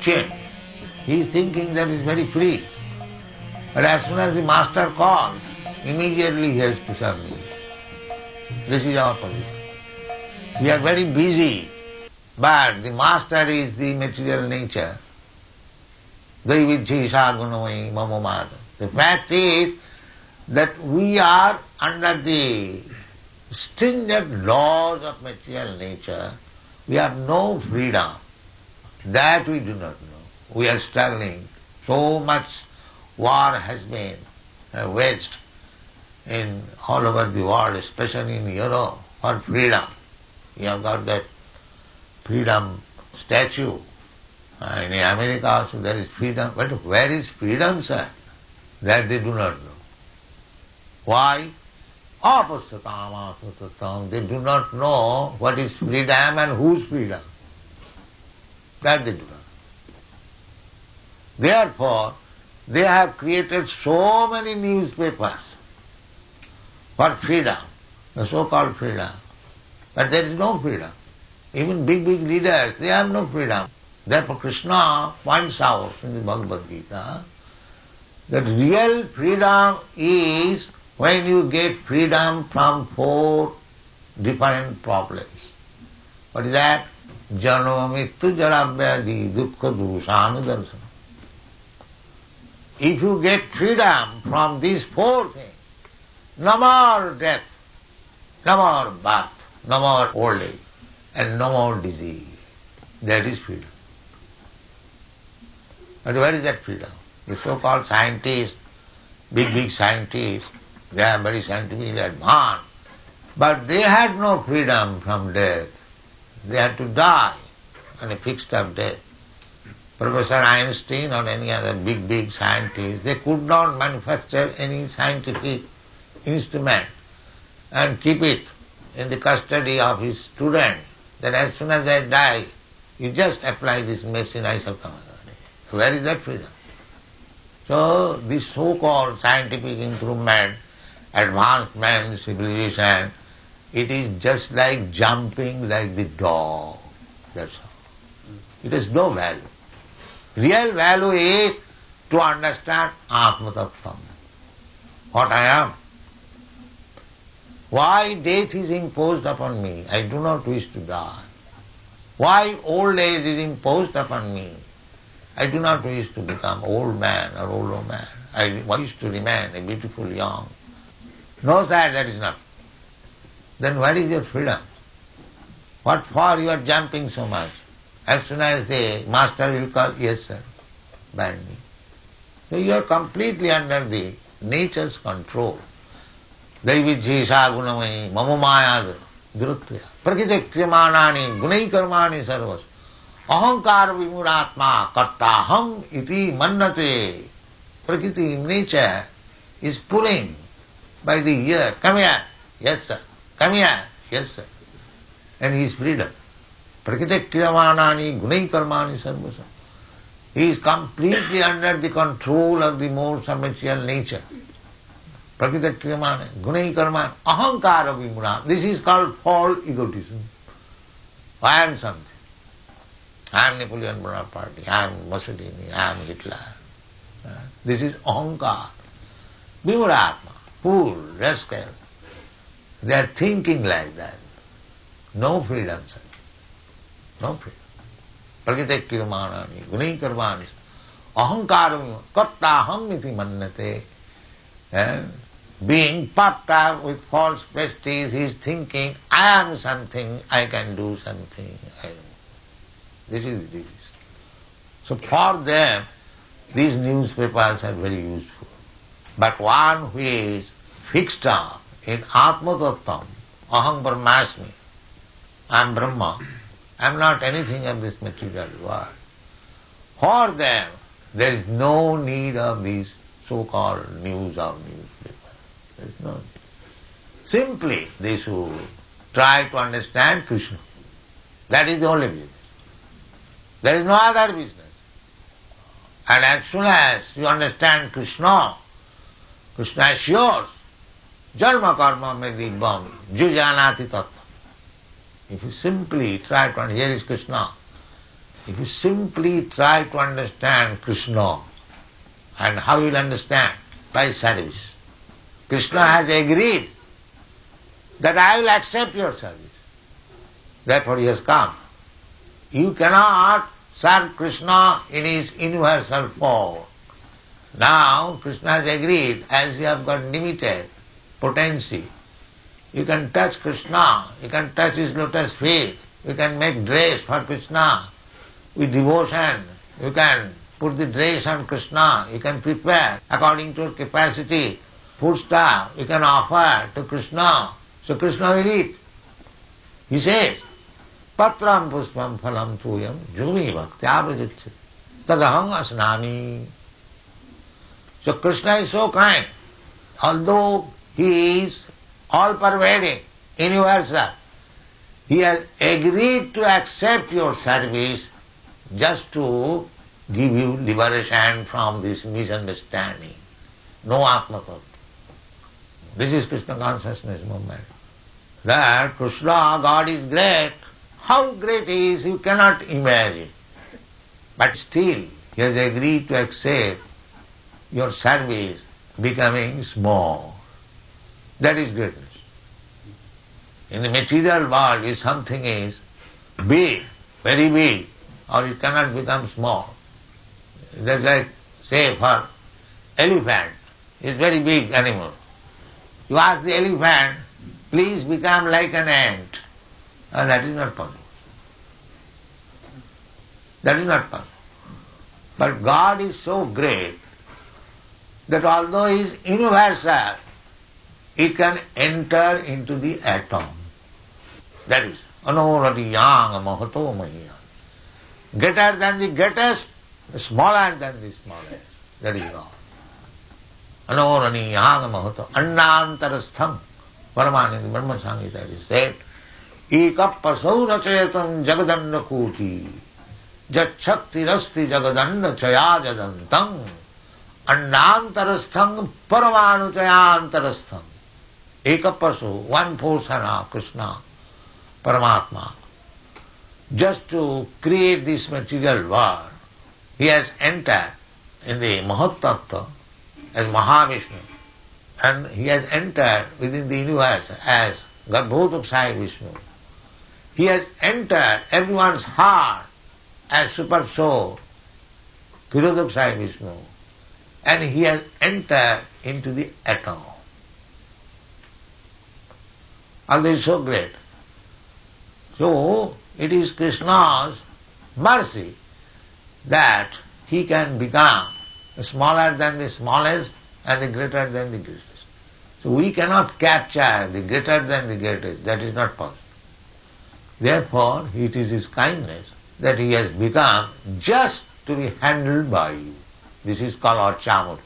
chain. He is thinking that he is very free. But as soon as the master calls, immediately he has to submit. This is our position. We are very busy, but the master is the material nature. The fact is that we are under the stringent laws of material nature. We have no freedom. That we do not know. We are struggling. So much war has been waged in all over the world, especially in Europe, for freedom. You have got that freedom statue. In America also there is freedom. But where is freedom, sir? That they do not know. Why? They do not know what is freedom and whose freedom. That they do not know. Therefore, they have created so many newspapers for freedom, the so-called freedom. But there is no freedom. Even big leaders, they have no freedom. Therefore Krishna points out in the Bhagavad Gita that real freedom is when you get freedom from 4 different problems. What is that? Janma mittu jara vyadhi dukkha dushanudarsana. If you get freedom from these 4 things, no more death, no more birth, no more old age, and no more disease. That is freedom. But where is that freedom? The so-called scientists, big scientists, they are very scientifically advanced, but they had no freedom from death. They had to die on a fixed up death. Professor Einstein or any other big scientist, they could not manufacture any scientific instrument and keep it in the custody of his student, that as soon as I die, you just apply this medicine, I shall come again. Where is that freedom? So this so-called scientific improvement, advancement, civilization, it is just like jumping like the dog. That's all. It has no value. Real value is to understand Atma Tattvam, what I am. Why death is imposed upon me? I do not wish to die. Why old age is imposed upon me? I do not wish to become old man or old woman. I wish to remain a beautiful young. No, sir, that is not. Then where is your freedom? What for you are jumping so much? As soon as the master will call, yes sir, bind me. So you are completely under the nature's control. Daividjisha gunamai mamamaya dhrutvya prakita kriyamanani gunai karmani sarvas ahankar vimuratma kattaham iti mannate. Prakriti, nature, is pulling by the ear. Come here. Yes sir. Come here. Yes sir. And he is freedom. Prakriti kriyamanani gunai karmani sarvasa. He is completely under the control of the modes of material nature. Prakriti kriyamana gunai karmani ahankara vimuna. This is called false egotism. I am something. I am Napoleon Bonaparte, I am Mussolini, I am Hitler. This is ahankar. Vimuratma, fool, rascal. They are thinking like that. No freedom, sir. No freedom. Prakriti kriyamanani gunai karmani ahankara vimuna kattaham iti mannate. Being puffed up with false prestige, he is thinking, I am something, I can do something. This is the disease. So for them, these newspapers are very useful. But one who is fixed up in Atma Tattvam, Aham Brahmasmi, I am Brahma, I am not anything of this material world. For them, there is no need of these so-called news or newspapers. There is no need. Simply they should try to understand Krishna. That is the only business. There is no other business. And as soon as you understand Krishna, Krishna is yours. Janma karma me dibbam jujanati tattva. If you simply try to understand, here is Krishna, If you simply try to understand Krishna, and how you will understand? By service. Krishna has agreed that I will accept your service. Therefore he has come. You cannot serve Krishna in his universal form. Now Krishna has agreed, as you have got limited potency, you can touch Krishna, you can touch his lotus feet, you can make dress for Krishna with devotion, you can put the dress on Krishna, you can prepare according to your capacity, food stuff, you can offer to Krishna, so Krishna will eat. He says, Patram puspam phalam tuyam jumi bhaktya prajachyati tadaham asnami. So Krishna is so kind. Although he is all-pervading, universal, he has agreed to accept your service just to give you liberation from this misunderstanding. No Atma Tattva. This is Krishna consciousness movement. That Krishna, God is great. How great he is, you cannot imagine. But still, he has agreed to accept your service becoming small. That is greatness. In the material world, if something is big, very big, or it cannot become small. That's like, say, for elephant, it's very big animal. You ask the elephant, please become like an ant. And that is not possible. That is not possible. But God is so great that although he is universal, he can enter into the atom. That is, anorariyang mahato mahiya. Greater than the greatest, smaller than the smallest. That is God. Anorariyang mahato. Annantarastham. Paramananda Brahma Samhita is said, Ekapasau rachayatam jagadanda koti jachakti rasti jagadanda chaya jadantam annantarastham paramanu chayantarastham. Ekapasu, one portion of Krishna, Paramatma. Just to create this material world, he has entered in the Mahat-tattva as Mahavishnu, and he has entered within the universe as Garbhodakshaya Vishnu. He has entered everyone's heart as Super Soul, Kirodakshaya Vishnu, and he has entered into the atom. And this is so great. So, it is Krishna's mercy that he can become smaller than the smallest and the greater than the greatest. So we cannot capture the greater than the greatest. That is not possible. Therefore, it is his kindness that he has become just to be handled by you. This is called Archamurti,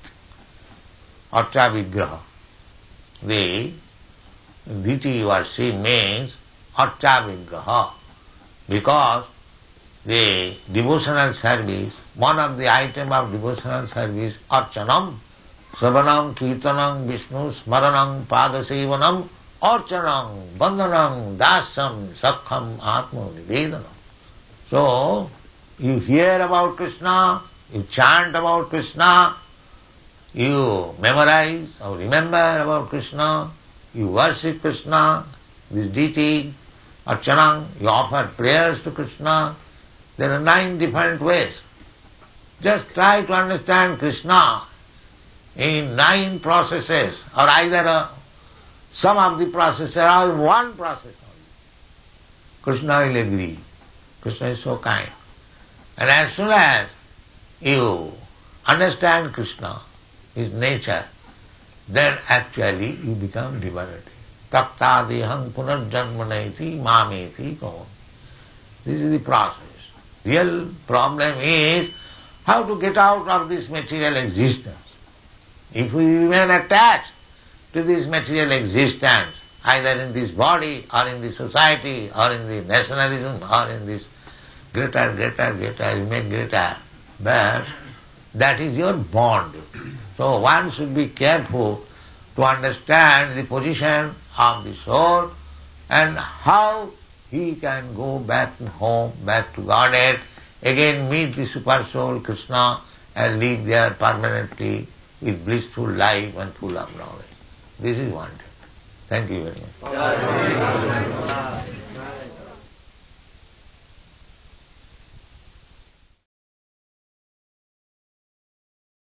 Archa Vigraha. The deity you are seeing means Archa Vigraha, because the devotional service, one of the item of devotional service, Archanam, Savanam, Kirtanam, Vishnu, Smaranam, Padasevanam, Archanam, Bandhanam, Dasam, Sakham, Atma, Nivedanam. So, you hear about Krishna, you chant about Krishna, you memorize or remember about Krishna, you worship Krishna, this deity, Archanam, you offer prayers to Krishna. There are 9 different ways. Just try to understand Krishna in 9 processes, or either some of the processes or one process only. Krishna will agree. Krishna is so kind. And as soon as you understand Krishna, his nature, then actually you become liberated. Taktadiham punarjanmanaiti mameti kavan. This is the process. Real problem is how to get out of this material existence. If we remain attached to this material existence, either in this body or in the society or in the nationalism or in this greater, remain greater, but that is your bond. So one should be careful to understand the position of the soul and how he can go back home, back to Godhead again meet the super soul Krishna and live there permanently with blissful life and full of knowledge. This is wanted. Thank you very much.